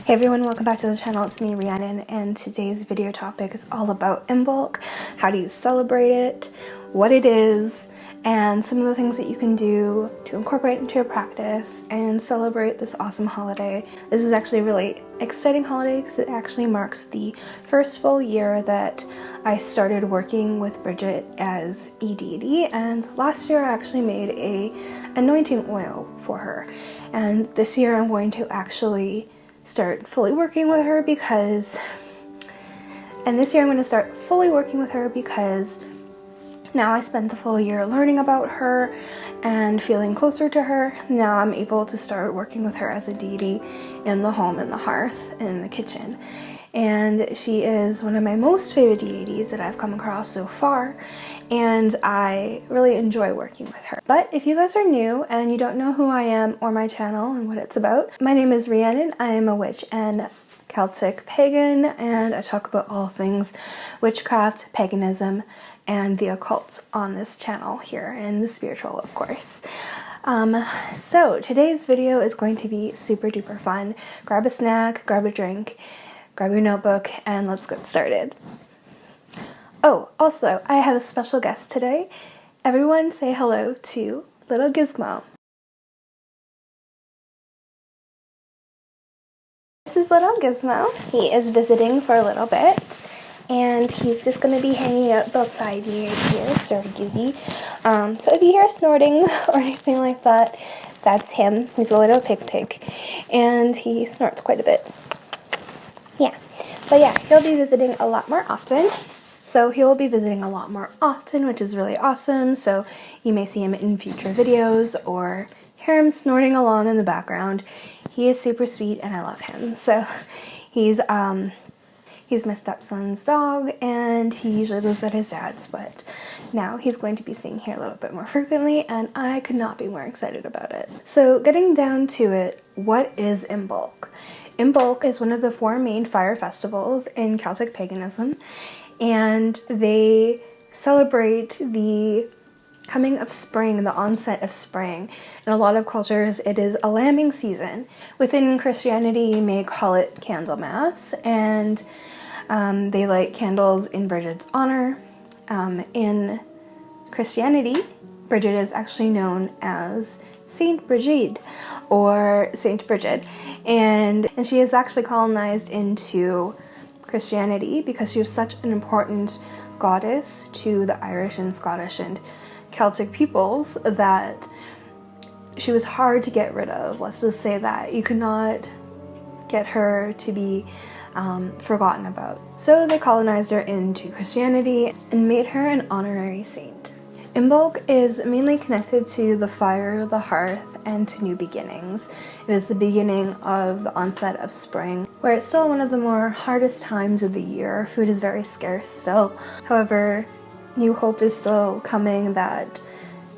Hey everyone, welcome back to the channel. It's me, Rhiannon, and today's video topic is all about Imbolc. How do you celebrate it, what it is, and some of the things that you can do to incorporate into your practice and celebrate this awesome holiday. This is actually a really exciting holiday because it actually marks the first full year that I started working with Brigid as a deity, and last year I actually made a anointing oil for her, and this year I'm going to actually start fully working with her because now I spent the full year learning about her and feeling closer to her. Now I'm able to start working with her as a deity in the home, in the hearth, in the kitchen. And she is one of my most favorite deities that I've come across so far, and I really enjoy working with her. But if you guys are new and you don't know who I am or my channel and what it's about, my name is Rhiannon. I am a witch and Celtic pagan, and I talk about all things witchcraft, paganism, and the occult on this channel here, and the spiritual, of course. So today's video is going to be super duper fun. Grab a snack, grab a drink, grab your notebook, and let's get started. Oh, also, I have a special guest today. Everyone say hello to little Gizzmo. This is little Gizzmo. He is visiting for a little bit, and he's just going to be hanging out outside me right here. Sorry, Gizzy. So if you hear snorting or anything like that, that's him. He's a little pig, and he snorts quite a bit. Yeah, but yeah, he'll be visiting a lot more often. Which is really awesome. So you may see him in future videos or hear him snorting along in the background. He is super sweet and I love him. So he's my stepson's dog, and he usually lives at his dad's, but now he's going to be staying here a little bit more frequently, and I could not be more excited about it. So getting down to it, what is Imbolc? Imbolc is one of the 4 main fire festivals in Celtic paganism, and they celebrate the coming of spring, the onset of spring. In a lot of cultures, it is a lambing season. Within Christianity, you may call it Candlemas, and they light candles in Brigid's honor. In Christianity, Brigid is actually known as st.brigit or St. Brigid, and she is actually colonized into Christianity because she was such an important goddess to the Irish and Scottish and Celtic peoples that she was hard to get rid of. Let's just say that. You could not get her to be forgotten about. So they colonized her into Christianity and made her an honorary saint. Imbolc is mainly connected to the fire, the hearth, and to new beginnings. It is the beginning of the onset of spring, where it's still one of the more hardest times of the year. Food is very scarce still. However, new hope is still coming that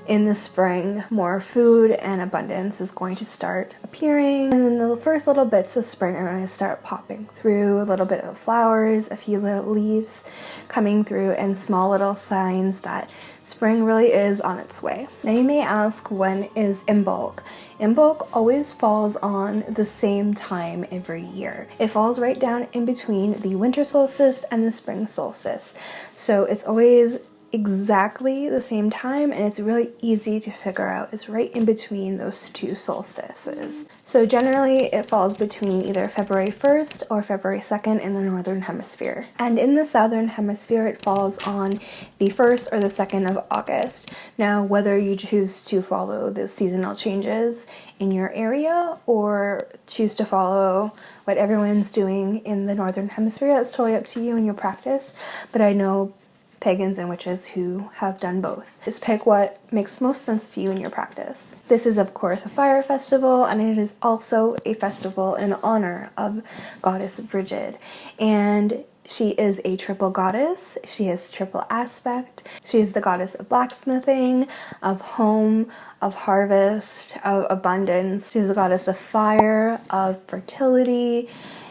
in the spring, more food and abundance is going to start appearing. And then the first little bits of spring are going to start popping through, a little bit of flowers, a few little leaves coming through, and small little signs that spring really is on its way. Now you may ask, when is Imbolc? Imbolc always falls on the same time every year. It falls right down in between the winter solstice and the spring solstice. So it's always exactly the same time, and it's really easy to figure out. It's right in between those 2 solstices. So generally it falls between either February 1st or February 2nd in the northern hemisphere. And in the southern hemisphere it falls on the 1st or the 2nd of August. Now whether you choose to follow the seasonal changes in your area or choose to follow what everyone's doing in the northern hemisphere, that's totally up to you and your practice. But I know pagans and witches who have done both. Just pick what makes most sense to you in your practice. This is of course a fire festival, and it is also a festival in honor of Goddess Brigid. And she is a triple goddess. She has triple aspect. She is the goddess of blacksmithing, of home, of harvest, of abundance. She's the goddess of fire, of fertility.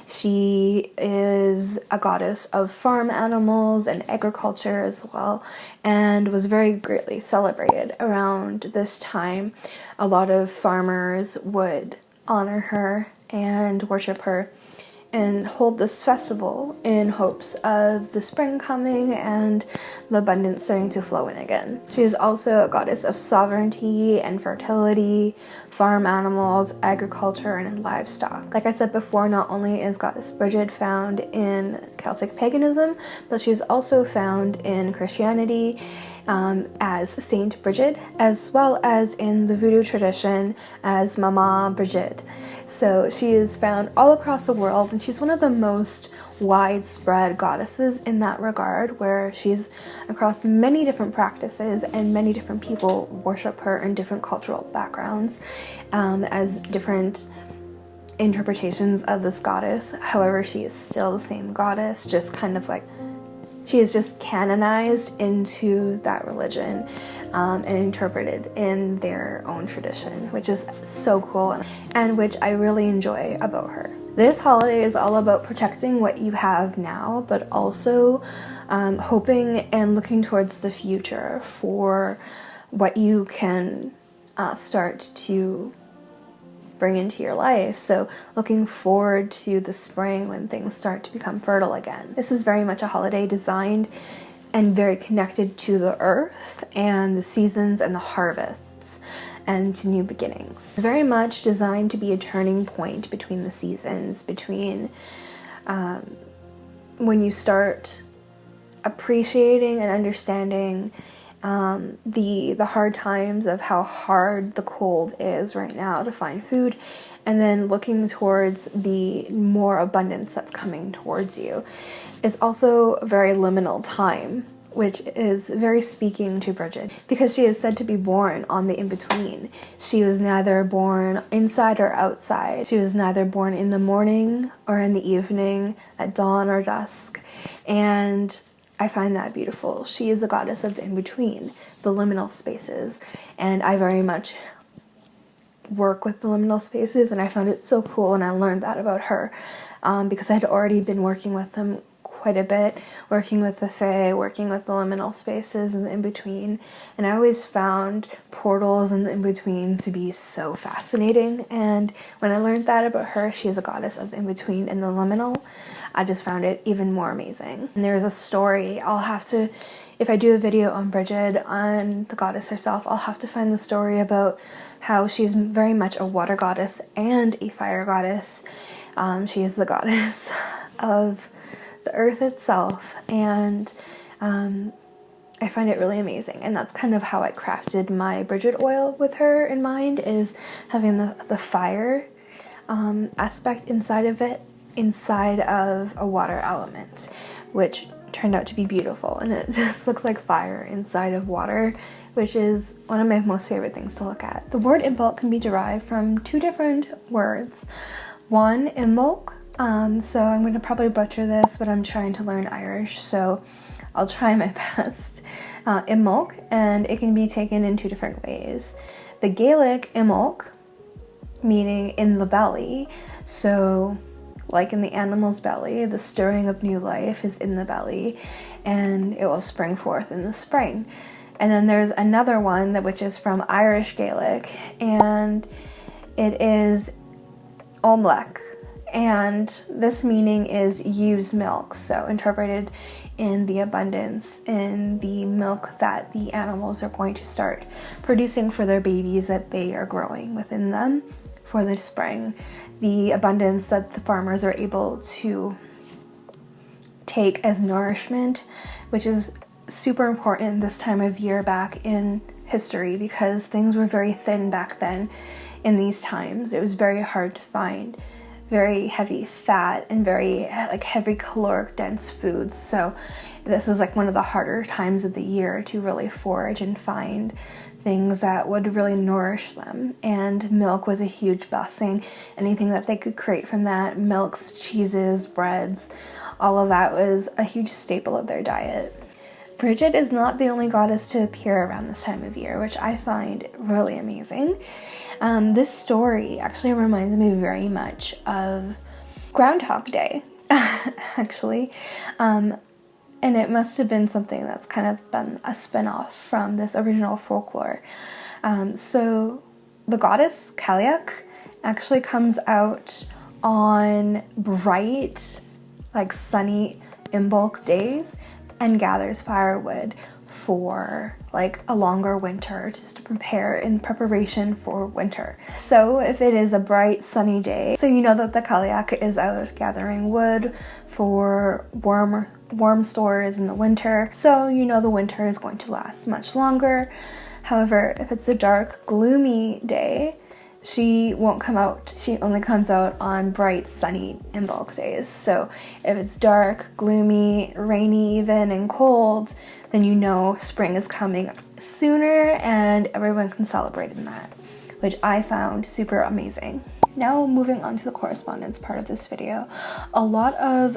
She is a goddess of farm animals and agriculture as well, and was very greatly celebrated around this time. A lot of farmers would honor her and worship her and hold this festival in hopes of the spring coming and the abundance starting to flow in again. She is also a goddess of sovereignty and fertility, farm animals, agriculture, and livestock. Like I said before, not only is Goddess Brigid found in Celtic paganism, but she's also found in Christianity as Saint Brigid, as well as in the voodoo tradition as Mama Brigid. So she is found all across the world, and she's one of the most widespread goddesses in that regard, where she's across many different practices and many different people worship her in different cultural backgrounds as different interpretations of this goddess. However, she is still the same goddess, just kind of like she is just canonized into that religion and interpreted in their own tradition, which is so cool and which I really enjoy about her. This holiday is all about protecting what you have now, but also hoping and looking towards the future for what you can start to bring into your life. So looking forward to the spring when things start to become fertile again. This is very much a holiday designed and very connected to the earth and the seasons and the harvests and to new beginnings. It's very much designed to be a turning point between the seasons, between when you start appreciating and understanding the hard times of how hard the cold is right now to find food, and then looking towards the more abundance that's coming towards you. It's also a very liminal time, which is very speaking to Brigid, because she is said to be born on the in-between. She was neither born inside or outside. She was neither born in the morning or in the evening, at dawn or dusk, and I find that beautiful. She is a goddess of the in-between, the liminal spaces, and I very much work with the liminal spaces, and I found it so cool, and I learned that about her because I had already been working with them quite a bit, working with the Fae, working with the liminal spaces and the in-between, and I always found portals and the in-between to be so fascinating. And when I learned that about her, she is a goddess of the in-between and the liminal, I just found it even more amazing. And there's a story, I'll have to, if I do a video on Brigid, on the goddess herself, I'll have to find the story about how she's very much a water goddess and a fire goddess. She is the goddess of the earth itself, and I find it really amazing. And that's kind of how I crafted my Brigid oil with her in mind, is having the fire aspect inside of it, inside of a water element, which turned out to be beautiful, and it just looks like fire inside of water, which is one of my most favorite things to look at. The word Imbolc can be derived from two different words. One, Imbolc, so I'm going to probably butcher this, but I'm trying to learn Irish, so I'll try my best. Imbolc, and it can be taken in two different ways. The Gaelic Imbolc, meaning in the belly, so like in the animal's belly, the stirring of new life is in the belly, and it will spring forth in the spring. And then there's another one which is from Irish Gaelic, and it is Omlech, and this meaning is ewe's milk, so interpreted in the abundance in the milk that the animals are going to start producing for their babies that they are growing within them for the spring. The abundance that the farmers are able to take as nourishment, which is super important this time of year back in history, because things were very thin back then in these times. It was very hard to find very heavy fat and very like heavy caloric dense foods. So this was like one of the harder times of the year to really forage and find things that would really nourish them, and milk was a huge blessing. Anything that they could create from that, milks, cheeses, breads, all of that was a huge staple of their diet. Brigid is not the only goddess to appear around this time of year, which I find really amazing. This story actually reminds me very much of Groundhog Day, actually. And it must have been something that's kind of been a spin-off from this original folklore. So the goddess Cailleach actually comes out on bright, like sunny Imbolc days and gathers firewood for like a longer winter, just to prepare in preparation for winter. So if it is a bright sunny day, so you know that the Cailleach is out gathering wood for warm stores in the winter, so you know the winter is going to last much longer. However, if it's a dark, gloomy day, she won't come out. She only comes out on bright, sunny Imbolc days. So if it's dark, gloomy, rainy even, and cold, then you know spring is coming sooner and everyone can celebrate in that, which I found super amazing. Now moving on to the correspondence part of this video. A lot of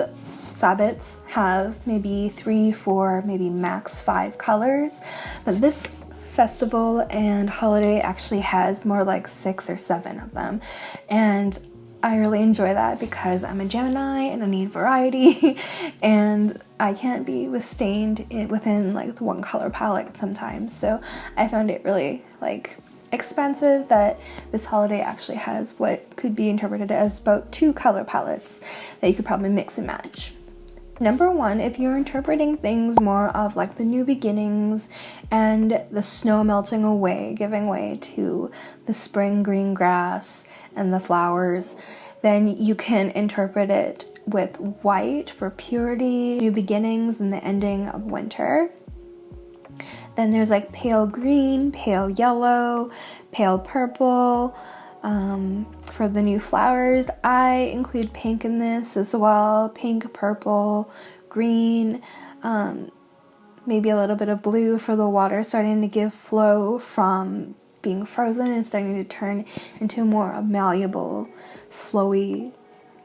Sabbats have maybe 3, 4, maybe max 5 colors, but this festival and holiday actually has more like 6 or 7 of them, and I really enjoy that because I'm a Gemini and I need variety and I can't be sustained within like the one color palette sometimes. So I found it really like expansive that this holiday actually has what could be interpreted as about 2 color palettes that you could probably mix and match. Number 1, if you're interpreting things more of like the new beginnings and the snow melting away, giving way to the spring green grass and the flowers, then you can interpret it with white for purity, new beginnings, and the ending of winter. Then there's like pale green, pale yellow, pale purple, for the new flowers. I include pink in this as well. Pink, purple, green, maybe a little bit of blue for the water starting to give flow from being frozen and starting to turn into a more malleable, flowy,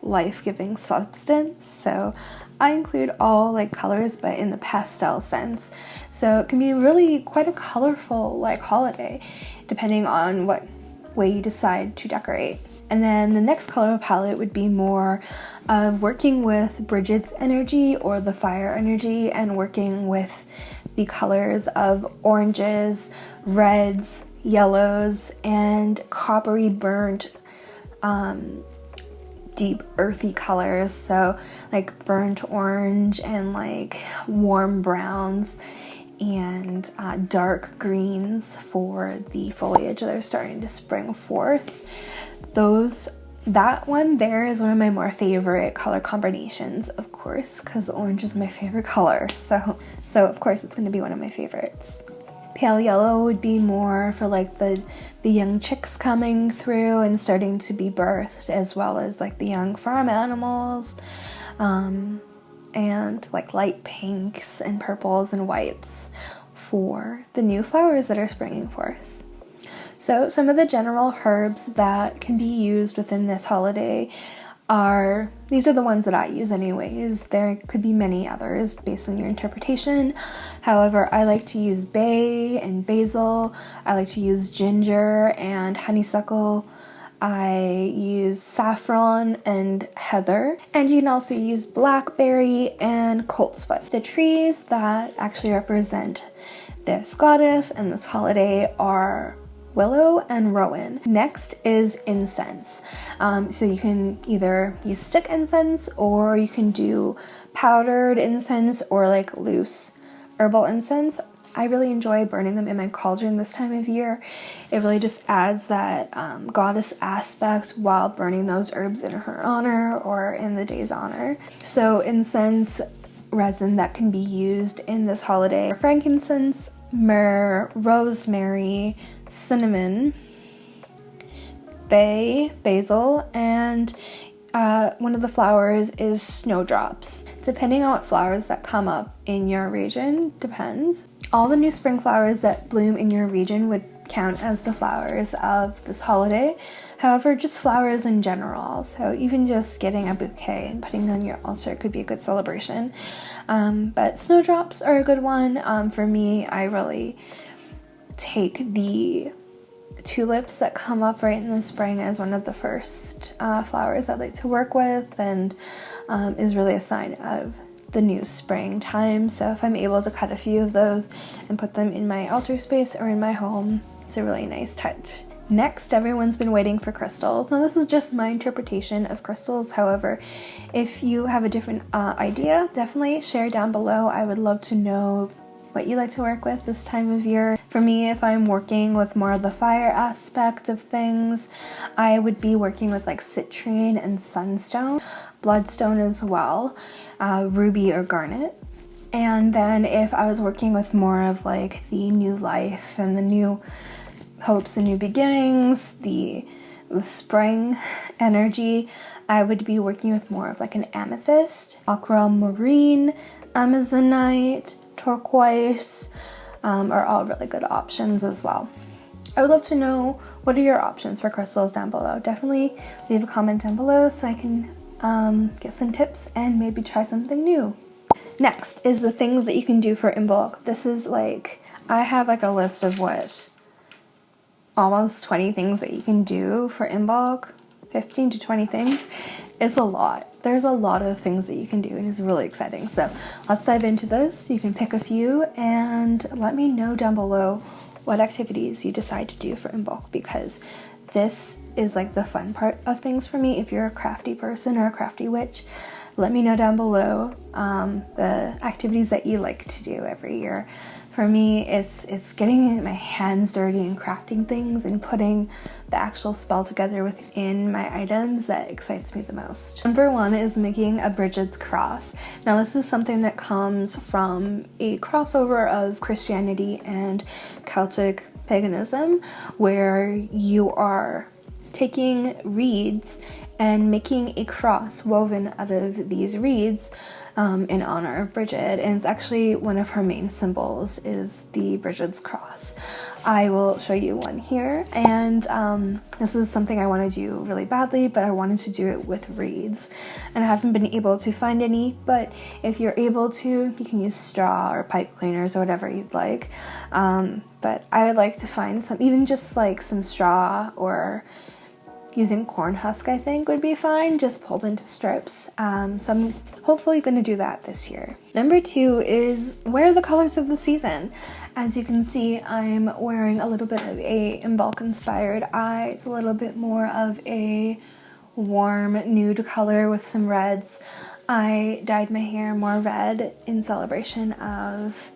life-giving substance. So I include all like colors, but in the pastel sense. So it can be really quite a colorful like holiday, depending on what way you decide to decorate. And then the next color palette would be more of working with Brigid's energy or the fire energy, and working with the colors of oranges, reds, yellows, and coppery burnt deep earthy colors. So like burnt orange and like warm browns and dark greens for the foliage that are starting to spring forth. That one there is one of my more favorite color combinations, of course, because orange is my favorite color, so of course it's going to be one of my favorites. Pale yellow would be more for like the young chicks coming through and starting to be birthed, as well as like the young farm animals, and like light pinks and purples and whites for the new flowers that are springing forth. So some of the general herbs that can be used within this holiday these are the ones that I use anyways. There could be many others based on your interpretation. However, I like to use bay and basil. I like to use ginger and honeysuckle. I use saffron and heather, and you can also use blackberry and coltsfoot. The trees that actually represent this goddess and this holiday are willow and rowan. Next is incense. So you can either use stick incense, or you can do powdered incense or like loose herbal incense. I really enjoy burning them in my cauldron this time of year. It really just adds that goddess aspect while burning those herbs in her honor or in the day's honor. So incense resin that can be used in this holiday: frankincense, myrrh, rosemary, cinnamon, bay, basil, and one of the flowers is snowdrops. Depending on what flowers that come up in your region, depends. All the new spring flowers that bloom in your region would count as the flowers of this holiday. However, just flowers in general, so even just getting a bouquet and putting it on your altar could be a good celebration. But snowdrops are a good one. For me, I really take the tulips that come up right in the spring as one of the first flowers I like to work with, and is really a sign of the new springtime. So if I'm able to cut a few of those and put them in my altar space or in my home, it's a really nice touch. Next, everyone's been waiting for crystals. Now, this is just my interpretation of crystals. However, if you have a different idea, definitely share down below. I would love to know what you like to work with this time of year. For me, if I'm working with more of the fire aspect of things, I would be working with like citrine and sunstone, bloodstone as well, ruby or garnet. And then if I was working with more of like the new life and the new hopes, the new beginnings, the spring energy, I would be working with more of like an amethyst, aquamarine, amazonite, turquoise, are all really good options as well. I would love to know, what are your options for crystals down below? Definitely leave a comment down below so I can get some tips and maybe try something new. Next is the things that you can do for Imbolc. This is like, I have like a list of almost 20 things that you can do for Imbolc. 15 to 20 things is a lot. There's a lot of things that you can do and it's really exciting. So let's dive into this. You can pick a few and let me know down below what activities you decide to do for Imbolc, because this is like the fun part of things for me. If you're a crafty person or a crafty witch, let me know down below the activities that you like to do every year. For me, it's getting my hands dirty and crafting things and putting the actual spell together within my items that excites me the most. Number 1 is making a Brigid's cross. Now, this is something that comes from a crossover of Christianity and Celtic paganism, where you are taking reeds and making a cross woven out of these reeds in honor of Brigid, and it's actually one of her main symbols is the Brigid's cross. I will show you one here, and this is something I want to do really badly, but I wanted to do it with reeds, and I haven't been able to find any, but if you're able to, you can use straw or pipe cleaners or whatever you'd like, but I would like to find some, even just like some straw, or using corn husk I think would be fine, just pulled into strips. So I'm hopefully going to do that this year. Number 2 is wear the colors of the season. As you can see, I'm wearing a little bit of a Imbolc inspired eye. It's a little bit more of a warm nude color with some reds. I dyed my hair more red in celebration of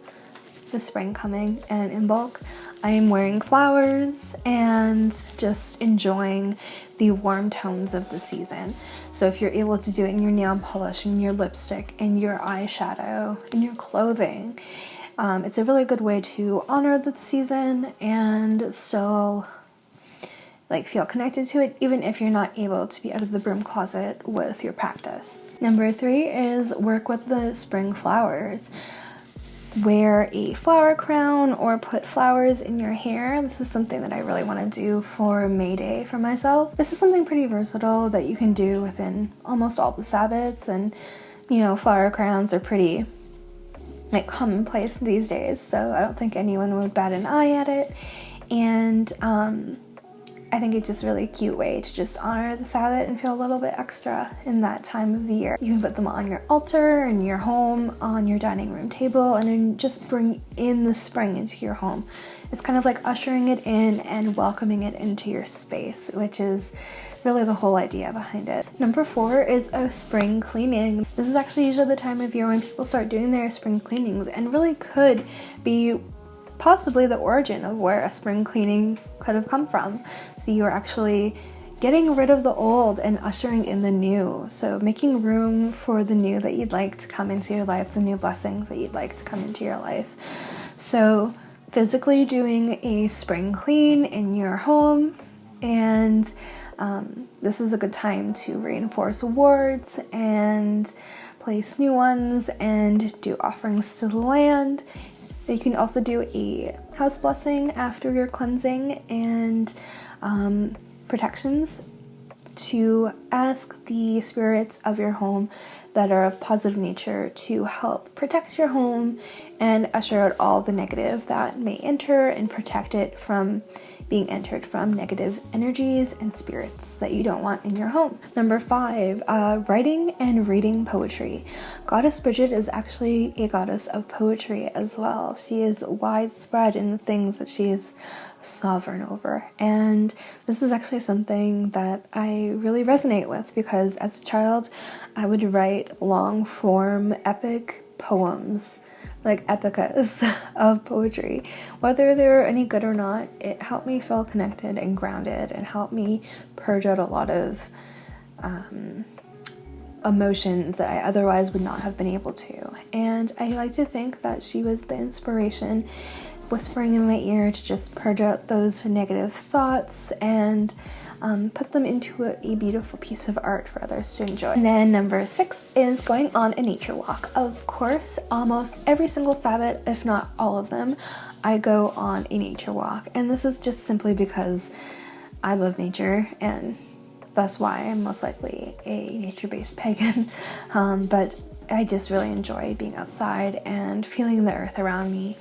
the spring coming and Imbolc. I am wearing flowers and just enjoying the warm tones of the season. So if you're able to do it in your nail polish and your lipstick and your eyeshadow and your clothing, it's a really good way to honor the season and still like feel connected to it, even if you're not able to be out of the broom closet with your practice. Number 3 is work with the spring flowers. Wear a flower crown or put flowers in your hair. This is something that I really want to do for May Day for myself. This is something pretty versatile that you can do within almost all the Sabbats, and you know, flower crowns are pretty like commonplace these days, so I don't think anyone would bat an eye at it. And I think it's just really a cute way to just honor the Sabbat and feel a little bit extra in that time of the year. You can put them on your altar, in your home, on your dining room table, and then just bring in the spring into your home. It's kind of like ushering it in and welcoming it into your space, which is really the whole idea behind it. Number 4 is a spring cleaning. This is actually usually the time of year when people start doing their spring cleanings, and really could be possibly the origin of where a spring cleaning could have come from. So you are actually getting rid of the old and ushering in the new. So making room for the new that you'd like to come into your life, the new blessings that you'd like to come into your life. So physically doing a spring clean in your home, and this is a good time to reinforce wards and place new ones and do offerings to the land. You can also do a house blessing after your cleansing and protections to ask the spirits of your home that are of positive nature to help protect your home and usher out all the negative that may enter and protect it from being entered from negative energies and spirits that you don't want in your home. Number 5, writing and reading poetry. Goddess Brigid is actually a goddess of poetry as well. She is widespread in the things that she has sovereign over. And this is actually something that I really resonate with, because as a child I would write long form epic poems, like epicas of poetry. Whether they're any good or not, it helped me feel connected and grounded and helped me purge out a lot of emotions that I otherwise would not have been able to. And I like to think that she was the inspiration, whispering in my ear to just purge out those negative thoughts and put them into a beautiful piece of art for others to enjoy. And then number 6 is going on a nature walk. Of course, almost every single Sabbath, if not all of them, I go on a nature walk. And this is just simply because I love nature, and that's why I'm most likely a nature-based pagan. But I just really enjoy being outside and feeling the earth around me.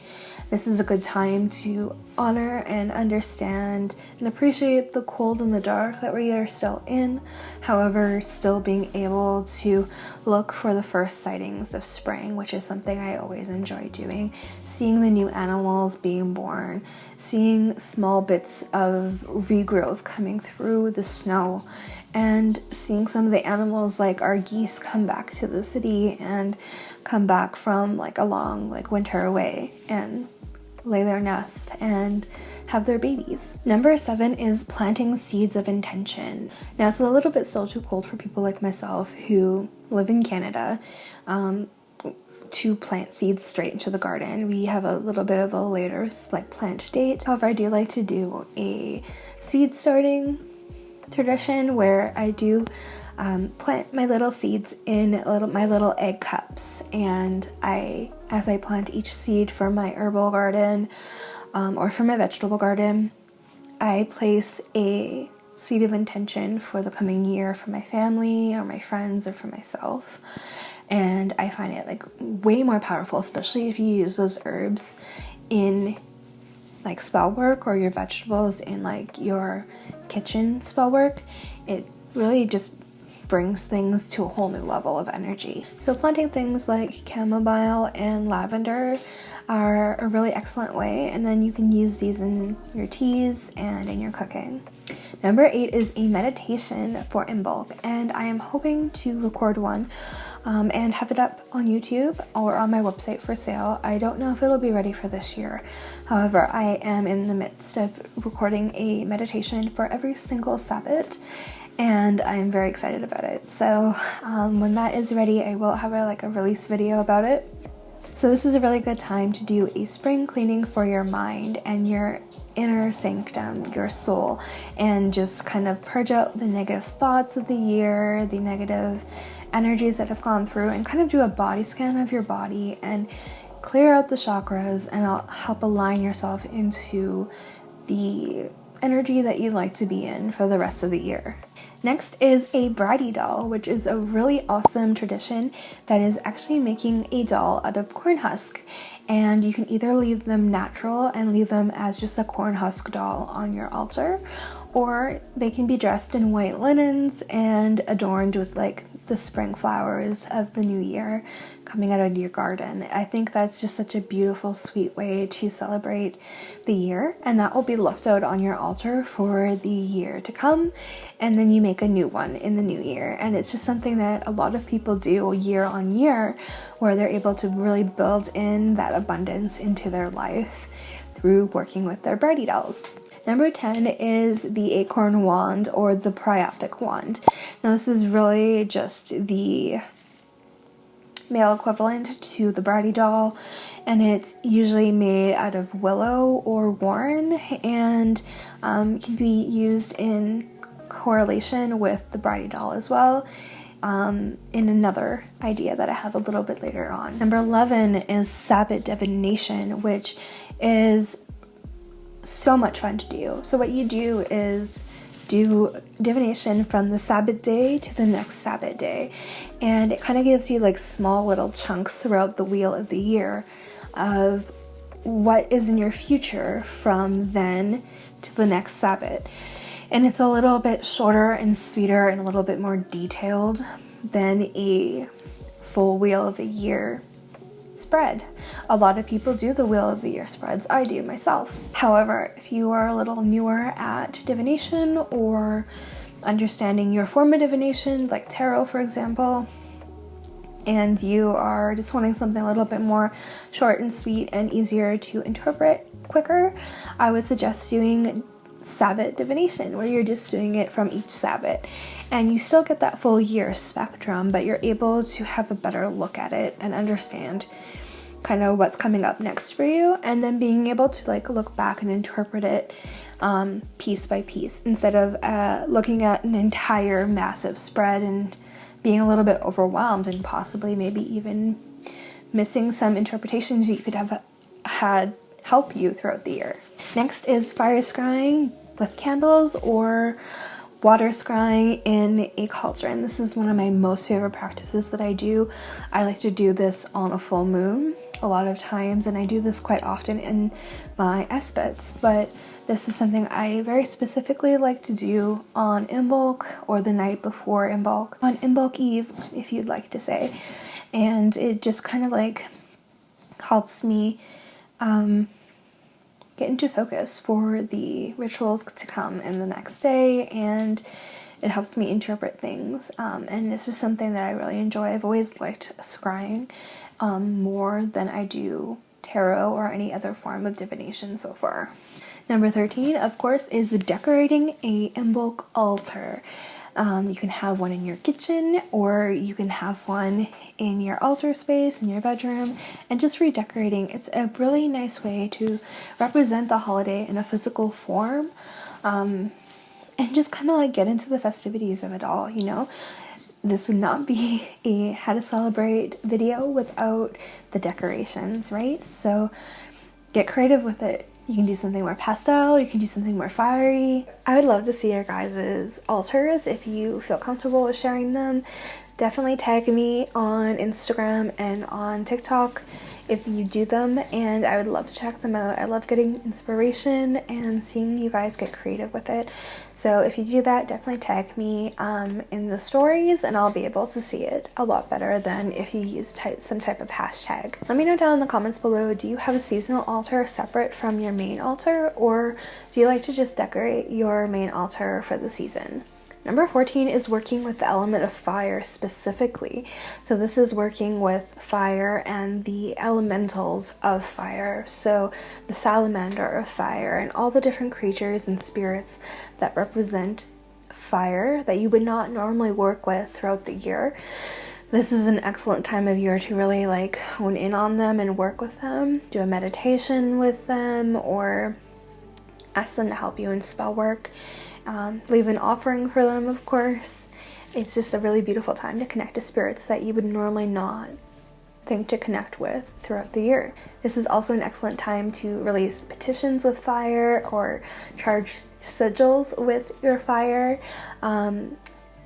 This is a good time to honor and understand and appreciate the cold and the dark that we are still in. However, still being able to look for the first sightings of spring, which is something I always enjoy doing. Seeing the new animals being born, seeing small bits of regrowth coming through the snow, and seeing some of the animals like our geese come back to the city and come back from like a long winter away and lay their nest and have their babies. Number 7 is planting seeds of intention. Now it's a little bit still too cold for people like myself who live in Canada to plant seeds straight into the garden. We have a little bit of a later plant date. However, I do like to do a seed starting tradition where I do plant my little seeds in my little egg cups, and as I plant each seed for my herbal garden or for my vegetable garden, I place a seed of intention for the coming year for my family or my friends or for myself. And I find it way more powerful, especially if you use those herbs in spell work, or your vegetables in your kitchen spell work. It really just brings things to a whole new level of energy. So planting things like chamomile and lavender are a really excellent way, and then you can use these in your teas and in your cooking. Number 8 is a meditation for Imbolc, and I am hoping to record one and have it up on YouTube or on my website for sale. I don't know if it'll be ready for this year. However, I am in the midst of recording a meditation for every single Sabbath, and I'm very excited about it. So when that is ready, I will have a release video about it. So this is a really good time to do a spring cleaning for your mind and your inner sanctum, your soul, and just kind of purge out the negative thoughts of the year, the negative energies that have gone through, and kind of do a body scan of your body and clear out the chakras and help align yourself into the energy that you'd like to be in for the rest of the year. Next is a bridie doll, which is a really awesome tradition that is actually making a doll out of corn husk. And you can either leave them natural and leave them as just a corn husk doll on your altar, or they can be dressed in white linens and adorned with the spring flowers of the new year coming out of your garden. I think that's just such a beautiful, sweet way to celebrate the year, and that will be left out on your altar for the year to come, and then you make a new one in the new year. And it's just something that a lot of people do year on year, where they're able to really build in that abundance into their life through working with their bridie dolls. Number 10 is the acorn wand, or the priapic wand. Now this is really just the male equivalent to the bridie doll, and it's usually made out of willow or worn, and can be used in correlation with the bridie doll as well, in another idea that I have a little bit later on. Number 11 is Sabbath divination, which is so much fun to do. So what you do is do divination from the Sabbath day to the next Sabbath day, and it kind of gives you small little chunks throughout the wheel of the year of what is in your future from then to the next Sabbath. And it's a little bit shorter and sweeter and a little bit more detailed than a full wheel of the year spread. A lot of people do the Wheel of the Year spreads. I do myself. However, if you are a little newer at divination or understanding your form of divination, like tarot for example, and you are just wanting something a little bit more short and sweet and easier to interpret quicker, I would suggest doing Sabbath divination, where you're just doing it from each Sabbath, and you still get that full year spectrum, but you're able to have a better look at it and understand kind of what's coming up next for you, and then being able to like look back and interpret it piece by piece, instead of looking at an entire massive spread and being a little bit overwhelmed and possibly maybe even missing some interpretations you could have had help you throughout the year. Next is fire scrying with candles or water scrying in a cauldron. This is one of my most favorite practices that I do. I like to do this on a full moon a lot of times, and I do this quite often in my esbats, but this is something I very specifically like to do on Imbolc, or the night before Imbolc, on Imbolc Eve, if you'd like to say. And it just kind of like helps me get into focus for the rituals to come in the next day, and it helps me interpret things. And it's just something that I really enjoy. I've always liked scrying more than I do tarot or any other form of divination so far. Number 13, of course, is decorating a Imbolc altar. You can have one in your kitchen, or you can have one in your altar space in your bedroom, and just redecorating. It's a really nice way to represent the holiday in a physical form, and just kind of like get into the festivities of it all, you know? This would not be a how to celebrate video without the decorations, right? So get creative with it. You can do something more pastel, you can do something more fiery. I would love to see your guys' altars if you feel comfortable with sharing them. Definitely tag me on Instagram and on TikTok if you do them, and I would love to check them out. I love getting inspiration and seeing you guys get creative with it. So if you do that, definitely tag me in the stories, and I'll be able to see it a lot better than if you use some type of hashtag. Let me know down in the comments below, do you have a seasonal altar separate from your main altar, or do you like to just decorate your main altar for the season? Number 14 is working with the element of fire specifically. So this is working with fire and the elementals of fire. So the salamander of fire and all the different creatures and spirits that represent fire that you would not normally work with throughout the year. This is an excellent time of year to really like hone in on them and work with them. Do a meditation with them, or ask them to help you in spell work. Leave an offering for them, of course. It's just a really beautiful time to connect to spirits that you would normally not think to connect with throughout the year. This is also an excellent time to release petitions with fire, or charge sigils with your fire.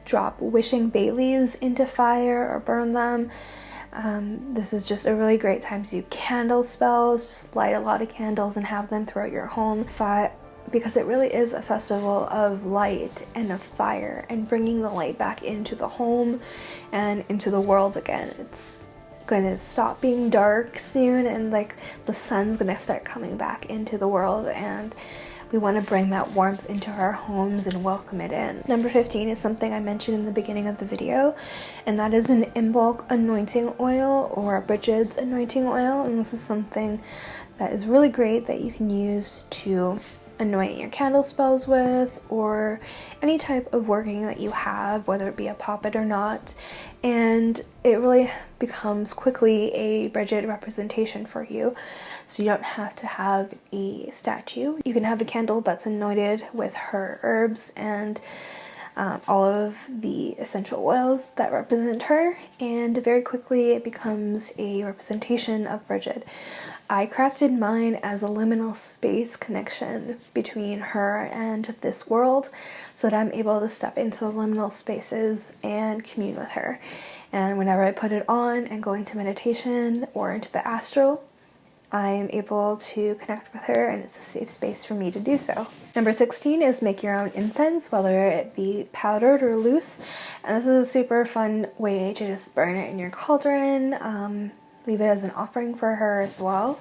Drop wishing bay leaves into fire or burn them. This is just a really great time to do candle spells. Just light a lot of candles and have them throughout your home. Because it really is a festival of light and of fire, and bringing the light back into the home and into the world again. It's going to stop being dark soon, and like the sun's going to start coming back into the world, and we want to bring that warmth into our homes and welcome it in. Number 15 is something I mentioned in the beginning of the video, and that is an Imbolc anointing oil, or Brigid's anointing oil. And this is something that is really great that you can use to anoint your candle spells with, or any type of working that you have, whether it be a poppet or not, and it really becomes quickly a Brigid representation for you. So you don't have to have a statue. You can have a candle that's anointed with her herbs and all of the essential oils that represent her, and very quickly it becomes a representation of Brigid. I crafted mine as a liminal space connection between her and this world, so that I'm able to step into the liminal spaces and commune with her. And whenever I put it on and go into meditation or into the astral, I am able to connect with her, and it's a safe space for me to do so. Number 16 is make your own incense, whether it be powdered or loose. And this is a super fun way to just burn it in your cauldron. leave it as an offering for her as well.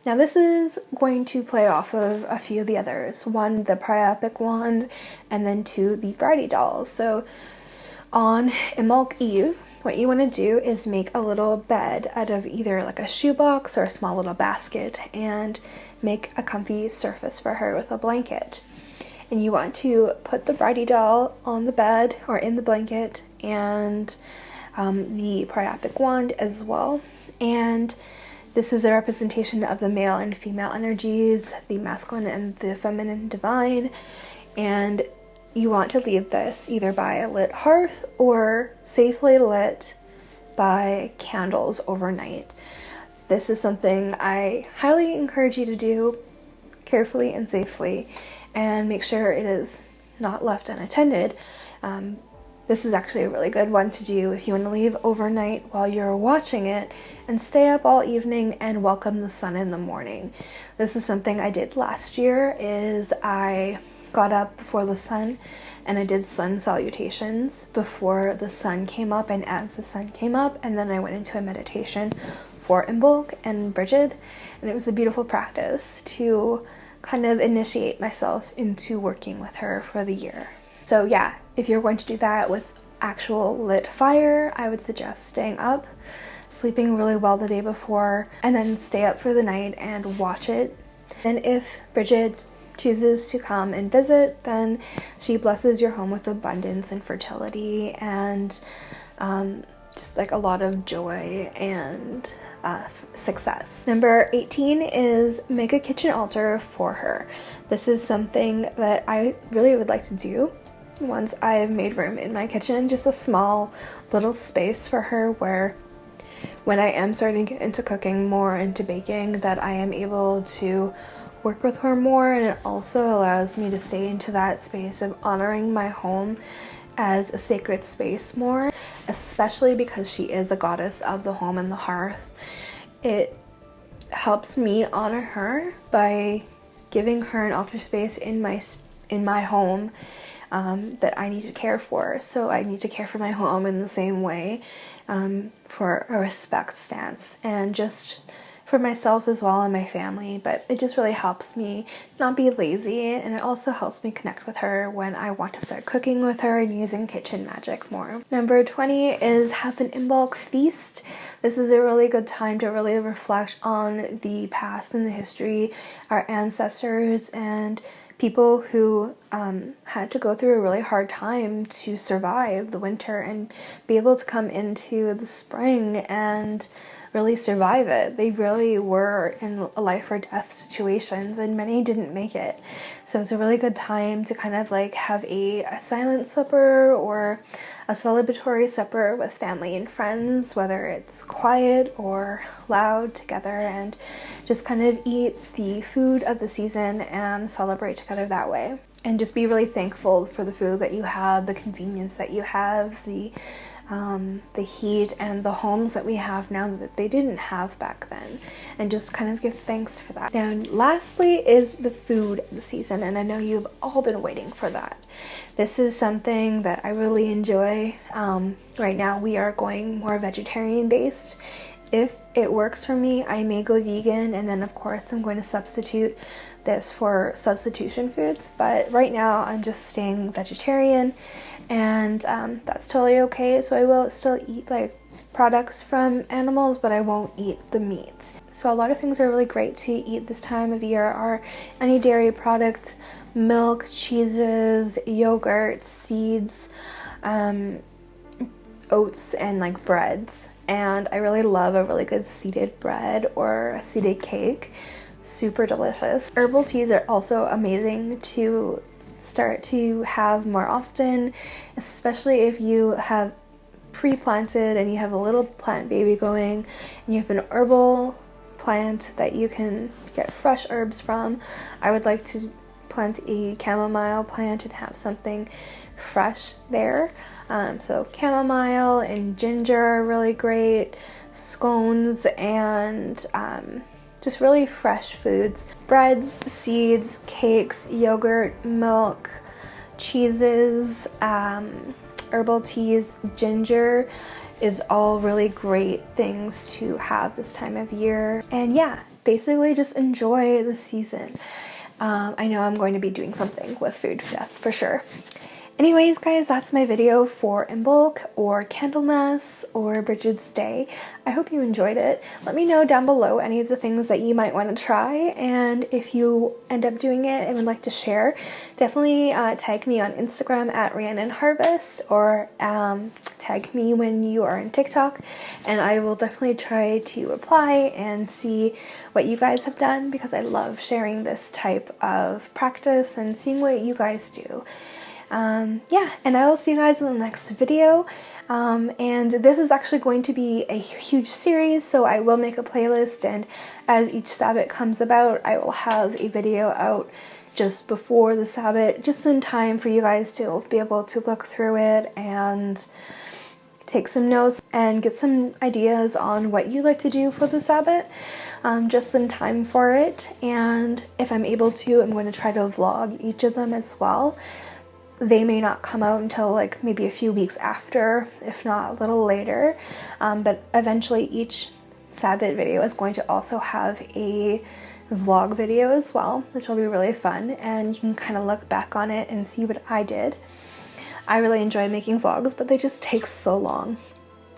Now this is going to play off of a few of the others. One, the Priapic wand, and then two, the Bridie doll. So on Imbolc Eve, what you want to do is make a little bed out of either like a shoebox or a small little basket and make a comfy surface for her with a blanket. And you want to put the Bridie doll on the bed or in the blanket, and the Priapic wand as well. And this is a representation of the male and female energies, the masculine and the feminine divine. And you want to leave this either by a lit hearth or safely lit by candles overnight. This is something I highly encourage you to do carefully and safely, and make sure it is not left unattended. This is actually a really good one to do if you want to leave overnight while you're watching it and stay up all evening and welcome the sun in the morning. This is something I did last year, is I got up before the sun and I did sun salutations before the sun came up and as the sun came up, and then I went into a meditation for Imbolc and Brigid, and it was a beautiful practice to kind of initiate myself into working with her for the year. So yeah, if you're going to do that with actual lit fire, I would suggest staying up, sleeping really well the day before, and then stay up for the night and watch it. And if Brigid chooses to come and visit, then she blesses your home with abundance and fertility and just like a lot of joy and success. Number 18 is make a kitchen altar for her. This is something that I really would like to do once I've made room in my kitchen, just a small little space for her where when I am starting to get into cooking more, into baking, that I am able to work with her more, and it also allows me to stay into that space of honoring my home as a sacred space more, especially because she is a goddess of the home and the hearth. It helps me honor her by giving her an altar space in my home that I need to care for. So I need to care for my home in the same way, for a respect stance, and just for myself as well and my family. But it just really helps me not be lazy, and it also helps me connect with her when I want to start cooking with her and using kitchen magic more. Number 20 is have an Imbolc feast. This is a really good time to really reflect on the past and the history, our ancestors, and people who had to go through a really hard time to survive the winter and be able to come into the spring and really survive it. They really were in a life or death situations, and many didn't make it. So it's a really good time to kind of like have a silent supper or a celebratory supper with family and friends, whether it's quiet or loud together, and just kind of eat the food of the season and celebrate together that way. And just be really thankful for the food that you have, the convenience that you have, the heat and the homes that we have now that they didn't have back then, and just kind of give thanks for that. Now lastly is the food of the season, and I know you've all been waiting for that. This is something that I really enjoy. Right now we are going more vegetarian based. If it works for me, I may go vegan, and then of course I'm going to substitute this for substitution foods, but right now I'm just staying vegetarian, and that's totally okay. So I will still eat like products from animals, but I won't eat the meat. So a lot of things are really great to eat this time of year are any dairy product, milk, cheeses, yogurt, seeds, oats, and like breads. And I really love a really good seeded bread or a seeded cake. Super delicious. Herbal teas are also amazing to start to have more often, especially if you have pre-planted and you have a little plant baby going and you have an herbal plant that you can get fresh herbs from. I would like to plant a chamomile plant and have something fresh there. So chamomile and ginger are really great. Scones and just really fresh foods. Breads, seeds, cakes, yogurt, milk, cheeses, herbal teas, ginger. is all really great things to have this time of year. And yeah, basically just enjoy the season. I know I'm going to be doing something with food, that's for sure. Anyways, guys, that's my video for Imbolc or Candlemas or Brigid's Day. I hope you enjoyed it. Let me know down below any of the things that you might want to try, and if you end up doing it and would like to share, definitely tag me on Instagram at Rhiannon Harvest, or tag me when you are on TikTok, and I will definitely try to reply and see what you guys have done, because I love sharing this type of practice and seeing what you guys do. Yeah, and I will see you guys in the next video. And this is actually going to be a huge series, so I will make a playlist, and as each Sabbath comes about, I will have a video out just before the Sabbath, just in time for you guys to be able to look through it and take some notes and get some ideas on what you like to do for the Sabbath, just in time for it. And if I'm able to, I'm going to try to vlog each of them as well. They may not come out until like maybe a few weeks after, if not a little later, but eventually each Sabbath video is going to also have a vlog video as well, which will be really fun, and you can kind of look back on it and see what I did. I really enjoy making vlogs, but they just take so long.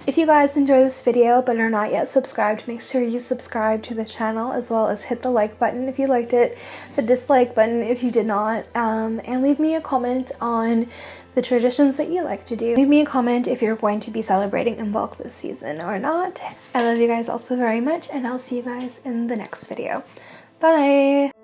If you guys enjoy this video but are not yet subscribed, make sure you subscribe to the channel, as well as hit the like button if you liked it, the dislike button if you did not, and leave me a comment on the traditions that you like to do. Leave me a comment if you're going to be celebrating Imbolc this season or not. I love you guys also very much, and I'll see you guys in the next video. Bye!